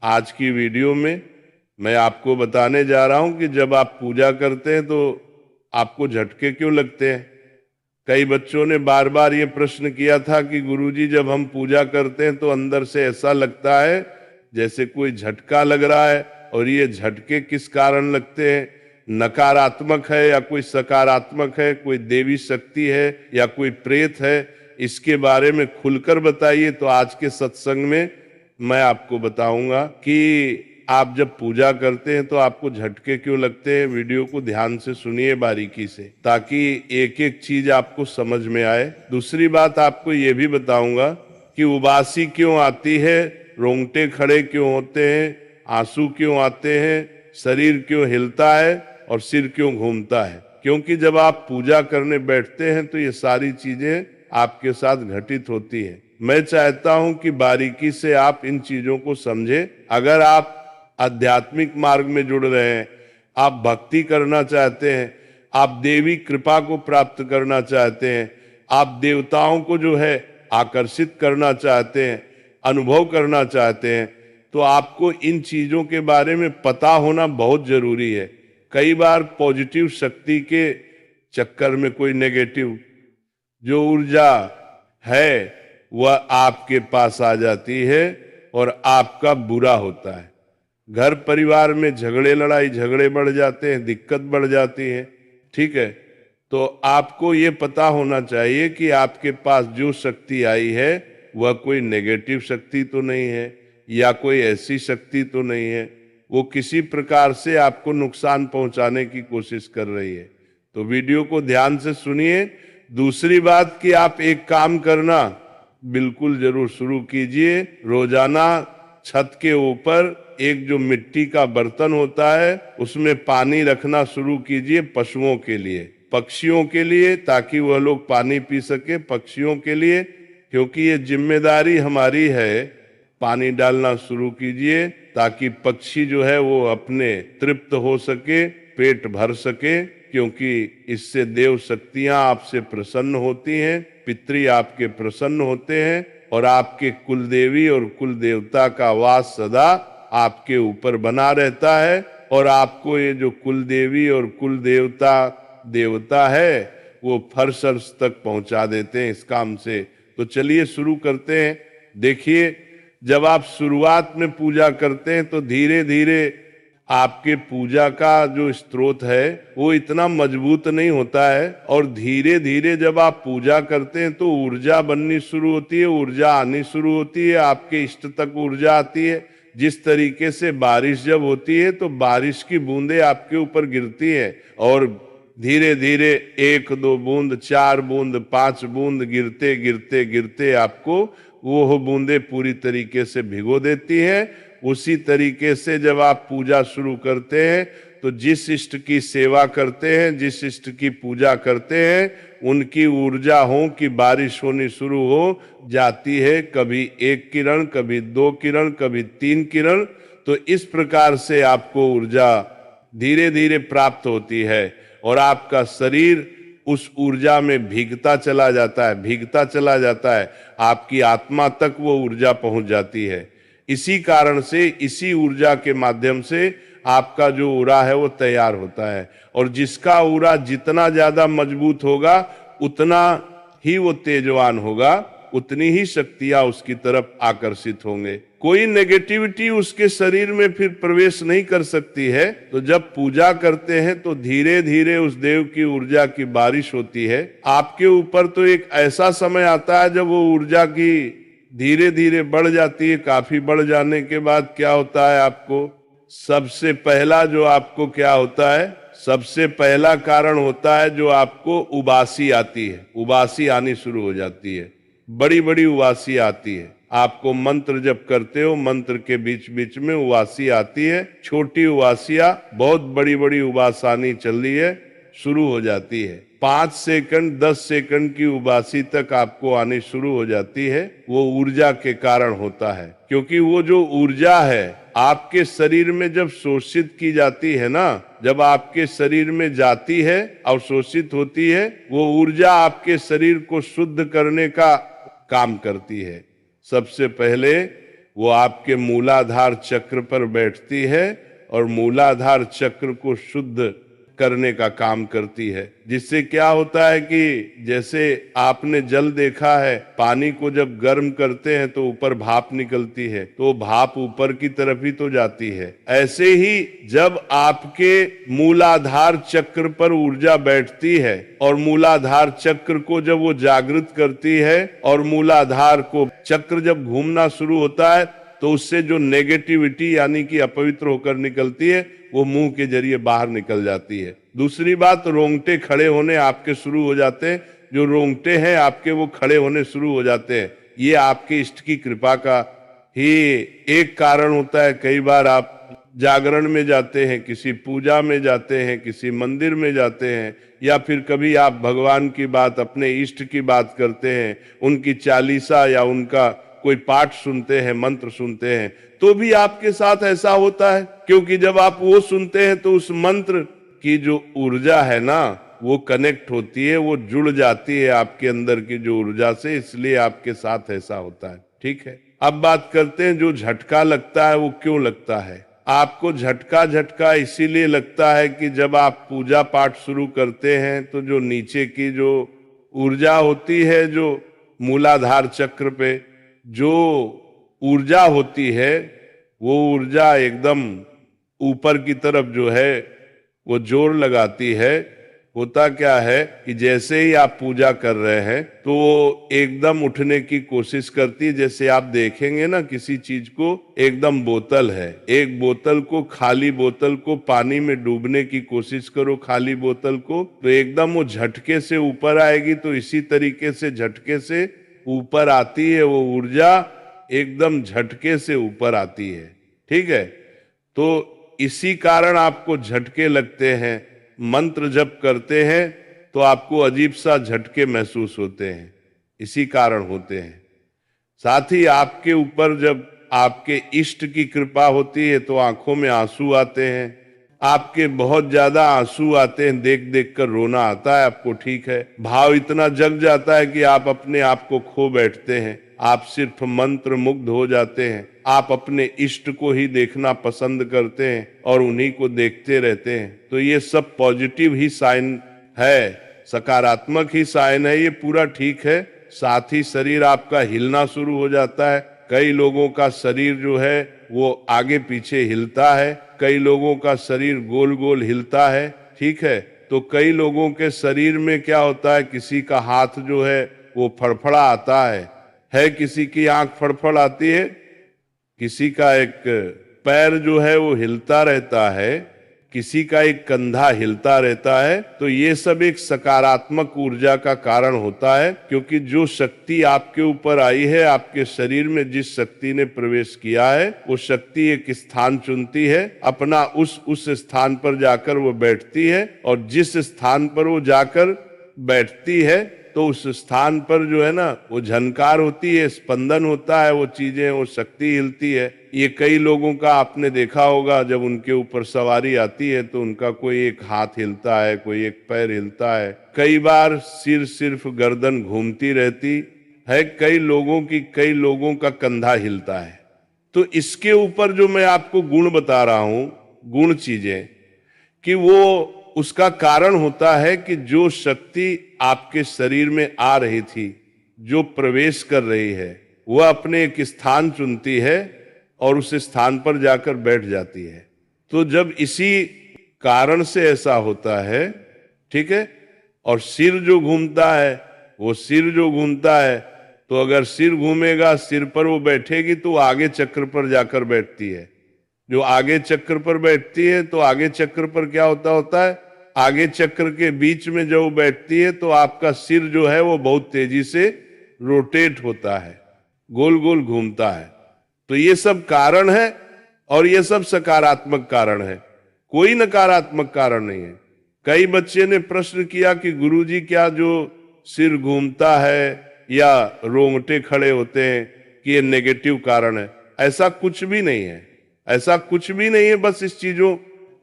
आज की वीडियो में मैं आपको बताने जा रहा हूं कि जब आप पूजा करते हैं तो आपको झटके क्यों लगते हैं। कई बच्चों ने बार बार ये प्रश्न किया था कि गुरुजी जब हम पूजा करते हैं तो अंदर से ऐसा लगता है जैसे कोई झटका लग रहा है, और ये झटके किस कारण लगते हैं, नकारात्मक है या कोई सकारात्मक है, कोई देवी शक्ति है या कोई प्रेत है, इसके बारे में खुलकर बताइए। तो आज के सत्संग में मैं आपको बताऊंगा कि आप जब पूजा करते हैं तो आपको झटके क्यों लगते हैं। वीडियो को ध्यान से सुनिए बारीकी से, ताकि एक एक चीज आपको समझ में आए। दूसरी बात आपको ये भी बताऊंगा कि उबासी क्यों आती है, रोंगटे खड़े क्यों होते हैं, आंसू क्यों आते हैं, शरीर क्यों हिलता है और सिर क्यों घूमता है। क्योंकि जब आप पूजा करने बैठते हैं तो ये सारी चीजें आपके साथ घटित होती है। मैं चाहता हूं कि बारीकी से आप इन चीजों को समझें। अगर आप आध्यात्मिक मार्ग में जुड़ रहे हैं, आप भक्ति करना चाहते हैं, आप देवी कृपा को प्राप्त करना चाहते हैं, आप देवताओं को जो है आकर्षित करना चाहते हैं, अनुभव करना चाहते हैं, तो आपको इन चीजों के बारे में पता होना बहुत जरूरी है। कई बार पॉजिटिव शक्ति के चक्कर में कोई नेगेटिव जो ऊर्जा है वह आपके पास आ जाती है और आपका बुरा होता है। घर परिवार में झगड़े लड़ाई झगड़े बढ़ जाते हैं, दिक्कत बढ़ जाती है। ठीक है, तो आपको ये पता होना चाहिए कि आपके पास जो शक्ति आई है वह कोई नेगेटिव शक्ति तो नहीं है या कोई ऐसी शक्ति तो नहीं है वो किसी प्रकार से आपको नुकसान पहुंचाने की कोशिश कर रही है। तो वीडियो को ध्यान से सुनिए। दूसरी बात कि आप एक काम करना बिल्कुल जरूर शुरू कीजिए। रोजाना छत के ऊपर एक जो मिट्टी का बर्तन होता है उसमें पानी रखना शुरू कीजिए, पशुओं के लिए, पक्षियों के लिए, ताकि वह लोग पानी पी सके। पक्षियों के लिए, क्योंकि ये जिम्मेदारी हमारी है। पानी डालना शुरू कीजिए ताकि पक्षी जो है वो अपने तृप्त हो सके, पेट भर सके, क्योंकि इससे देव शक्तियां आपसे प्रसन्न होती हैं, पितृ आपके प्रसन्न होते हैं और आपके कुल देवी और कुल देवता का वास सदा आपके ऊपर बना रहता है। और आपको ये जो कुल देवी और कुल देवता है वो फर्श अर्श तक पहुंचा देते हैं इस काम से। तो चलिए शुरू करते हैं। देखिए, जब आप शुरुआत में पूजा करते हैं तो धीरे धीरे आपके पूजा का जो स्रोत है वो इतना मजबूत नहीं होता है, और धीरे धीरे जब आप पूजा करते हैं तो ऊर्जा बननी शुरू होती है, ऊर्जा आनी शुरू होती है, आपके इष्ट तक ऊर्जा आती है। जिस तरीके से बारिश जब होती है तो बारिश की बूंदें आपके ऊपर गिरती है, और धीरे धीरे 1 2 बूंद, 4 बूंद, 5 बूंद गिरते गिरते गिरते आपको वो बूंदें पूरी तरीके से भिगो देती हैं। उसी तरीके से जब आप पूजा शुरू करते हैं तो जिस इष्ट की सेवा करते हैं, जिस इष्ट की पूजा करते हैं, उनकी ऊर्जा हो कि बारिश होनी शुरू हो जाती है। कभी 1 किरण, कभी 2 किरण, कभी 3 किरण। तो इस प्रकार से आपको ऊर्जा धीरे धीरे प्राप्त होती है और आपका शरीर उस ऊर्जा में भीगता चला जाता है, भीगता चला जाता है, आपकी आत्मा तक वो ऊर्जा पहुंच जाती है। इसी कारण से, इसी ऊर्जा के माध्यम से आपका जो ऊरा है वो तैयार होता है, और जिसका ऊरा जितना ज्यादा मजबूत होगा उतना ही वो तेजवान होगा, उतनी ही शक्तियां उसकी तरफ आकर्षित होंगे। कोई नेगेटिविटी उसके शरीर में फिर प्रवेश नहीं कर सकती है। तो जब पूजा करते हैं तो धीरे धीरे उस देव की ऊर्जा की बारिश होती है आपके ऊपर। तो एक ऐसा समय आता है जब वो ऊर्जा की धीरे धीरे बढ़ जाती है। काफी बढ़ जाने के बाद क्या होता है, आपको सबसे पहला जो आपको क्या होता है, सबसे पहला कारण होता है जो आपको उबासी आती है। उबासी आनी शुरू हो जाती है, बड़ी बड़ी उबासी आती है। आपको मंत्र जब करते हो, मंत्र के बीच बीच में उबासी आती है। छोटी उबासियां, बहुत बड़ी बड़ी उबासानी चल रही है, शुरू हो जाती है। 5 सेकंड 10 सेकंड की उबासी तक आपको आनी शुरू हो जाती है। वो ऊर्जा के कारण होता है, क्योंकि वो जो ऊर्जा है आपके शरीर में जब शोषित की जाती है ना, जब आपके शरीर में जाती है और शोषित होती है, वो ऊर्जा आपके शरीर को शुद्ध करने का काम करती है। सबसे पहले वो आपके मूलाधार चक्र पर बैठती है और मूलाधार चक्र को शुद्ध करने का काम करती है। जिससे क्या होता है कि जैसे आपने जल देखा है, पानी को जब गर्म करते हैं तो ऊपर भाप निकलती है, तो भाप ऊपर की तरफ ही तो जाती है। ऐसे ही जब आपके मूलाधार चक्र पर ऊर्जा बैठती है और मूलाधार चक्र को जब वो जागृत करती है और मूलाधार को चक्र जब घूमना शुरू होता है तो उससे जो नेगेटिविटी यानी कि अपवित्र होकर निकलती है वो मुंह के जरिए बाहर निकल जाती है। दूसरी बात, रोंगटे खड़े होने आपके शुरू हो जाते हैं। जो रोंगटे हैं आपके वो खड़े होने शुरू हो जाते हैं। ये आपके इष्ट की कृपा का ही एक कारण होता है। कई बार आप जागरण में जाते हैं, किसी पूजा में जाते हैं, किसी मंदिर में जाते हैं, या फिर कभी आप भगवान की बात, अपने इष्ट की बात करते हैं, उनकी चालीसा या उनका कोई पाठ सुनते हैं, मंत्र सुनते हैं, तो भी आपके साथ ऐसा होता है। क्योंकि जब आप वो सुनते हैं तो उस मंत्र की जो ऊर्जा है ना वो कनेक्ट होती है, वो जुड़ जाती है आपके अंदर की जो ऊर्जा से, इसलिए आपके साथ ऐसा होता है। ठीक है, अब बात करते हैं जो झटका लगता है वो क्यों लगता है। आपको झटका इसीलिए लगता है कि जब आप पूजा पाठ शुरू करते हैं तो जो नीचे की जो ऊर्जा होती है, जो मूलाधार चक्र पे जो ऊर्जा होती है, वो ऊर्जा एकदम ऊपर की तरफ जो है वो जोर लगाती है। होता क्या है कि जैसे ही आप पूजा कर रहे हैं तो वो एकदम उठने की कोशिश करती है। जैसे आप देखेंगे ना किसी चीज को, एकदम बोतल है, एक बोतल को, खाली बोतल को पानी में डूबने की कोशिश करो, खाली बोतल को, तो एकदम वो झटके से ऊपर आएगी। तो इसी तरीके से झटके से ऊपर आती है वो ऊर्जा, एकदम झटके से ऊपर आती है। ठीक है, तो इसी कारण आपको झटके लगते हैं। मंत्र जप करते हैं तो आपको अजीब सा झटके महसूस होते हैं, इसी कारण होते हैं। साथ ही आपके ऊपर जब आपके इष्ट की कृपा होती है तो आंखों में आंसू आते हैं, आपके बहुत ज्यादा आंसू आते हैं, देख देख कर रोना आता है आपको। ठीक है, भाव इतना जग जाता है कि आप अपने आप को खो बैठते हैं, आप सिर्फ मंत्र मुग्ध हो जाते हैं, आप अपने इष्ट को ही देखना पसंद करते हैं और उन्हीं को देखते रहते हैं। तो ये सब पॉजिटिव ही साइन है, सकारात्मक ही साइन है, ये पूरा ठीक है। साथ ही शरीर आपका हिलना शुरू हो जाता है। कई लोगों का शरीर जो है वो आगे पीछे हिलता है, कई लोगों का शरीर गोल गोल हिलता है। ठीक है, तो कई लोगों के शरीर में क्या होता है, किसी का हाथ जो है वो फड़फड़ा आता है, किसी की आंख फड़फड़ आती है, किसी का एक पैर जो है वो हिलता रहता है, किसी का एक कंधा हिलता रहता है। तो ये सब एक सकारात्मक ऊर्जा का कारण होता है, क्योंकि जो शक्ति आपके ऊपर आई है, आपके शरीर में जिस शक्ति ने प्रवेश किया है, वो शक्ति एक स्थान चुनती है, अपना उस स्थान पर जाकर वो बैठती है, और जिस स्थान पर वो जाकर बैठती है तो उस स्थान पर जो है ना वो झनकार होती है, स्पंदन होता है, वो चीजें, वो शक्ति हिलती है। ये कई लोगों का आपने देखा होगा, जब उनके ऊपर सवारी आती है तो उनका कोई एक हाथ हिलता है, कोई एक पैर हिलता है, कई बार सिर, सिर्फ गर्दन घूमती रहती है, कई लोगों का कंधा हिलता है। तो इसके ऊपर जो मैं आपको गुण बता रहा हूं, गुण चीजें, कि वो उसका कारण होता है कि जो शक्ति आपके शरीर में आ रही थी, जो प्रवेश कर रही है, वह अपने एक स्थान चुनती है और उस स्थान पर जाकर बैठ जाती है। तो जब इसी कारण से ऐसा होता है, ठीक है, और सिर जो घूमता है, वो सिर जो घूमता है, तो अगर सिर घूमेगा, सिर पर वो बैठेगी तो आगे चक्र पर जाकर बैठती है। जो आगे चक्र पर बैठती है तो आगे चक्र पर क्या होता है, आगे चक्र के बीच में जब बैठती है तो आपका सिर जो है वो बहुत तेजी से रोटेट होता है, गोल गोल घूमता है। तो ये सब कारण है और ये सब सकारात्मक कारण है, कोई नकारात्मक कारण नहीं है। कई बच्चे ने प्रश्न किया कि गुरुजी क्या जो सिर घूमता है या रोंगटे खड़े होते हैं कि ये नेगेटिव कारण है? ऐसा कुछ भी नहीं है, ऐसा कुछ भी नहीं है। बस इस चीजों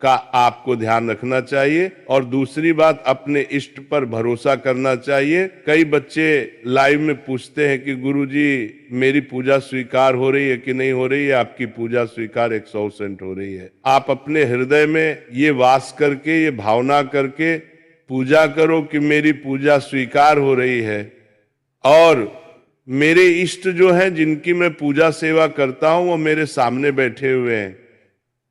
का आपको ध्यान रखना चाहिए। और दूसरी बात, अपने इष्ट पर भरोसा करना चाहिए। कई बच्चे लाइव में पूछते हैं कि गुरुजी मेरी पूजा स्वीकार हो रही है कि नहीं हो रही है। आपकी पूजा स्वीकार 100% हो रही है। आप अपने हृदय में ये वास करके, ये भावना करके पूजा करो कि मेरी पूजा स्वीकार हो रही है और मेरे इष्ट जो हैं जिनकी मैं पूजा सेवा करता हूं वो मेरे सामने बैठे हुए हैं।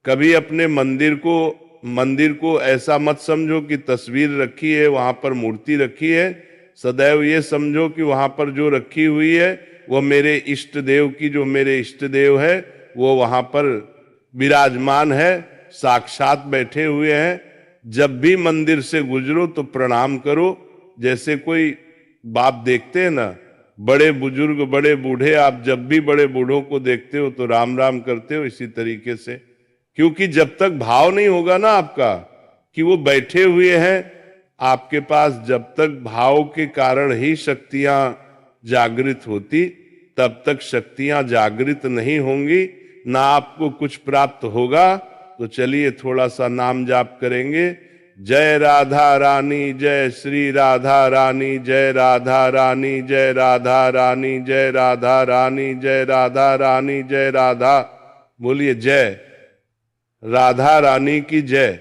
कभी अपने मंदिर को ऐसा मत समझो कि तस्वीर रखी है, वहां पर मूर्ति रखी है। सदैव ये समझो कि वहां पर जो रखी हुई है वो मेरे इष्ट देव की, जो मेरे इष्ट देव है वो वहां पर विराजमान है, साक्षात बैठे हुए हैं। जब भी मंदिर से गुजरो तो प्रणाम करो। जैसे कोई बाप देखते हैं ना, बड़े बुजुर्ग, बड़े बूढ़े, आप जब भी बड़े बूढ़ों को देखते हो तो राम राम करते हो, इसी तरीके से। क्योंकि जब तक भाव नहीं होगा ना आपका कि वो बैठे हुए हैं आपके पास, जब तक भाव के कारण ही शक्तियां जागृत होती, तब तक शक्तियां जागृत नहीं होंगी, ना आपको कुछ प्राप्त होगा। तो चलिए थोड़ा सा नाम जाप करेंगे। जय राधा रानी, जय श्री राधा रानी, जय राधा रानी, जय राधा रानी, जय राधा रानी, जय राधा रानी, जय राधा। बोलिए जय राधा रानी की जय।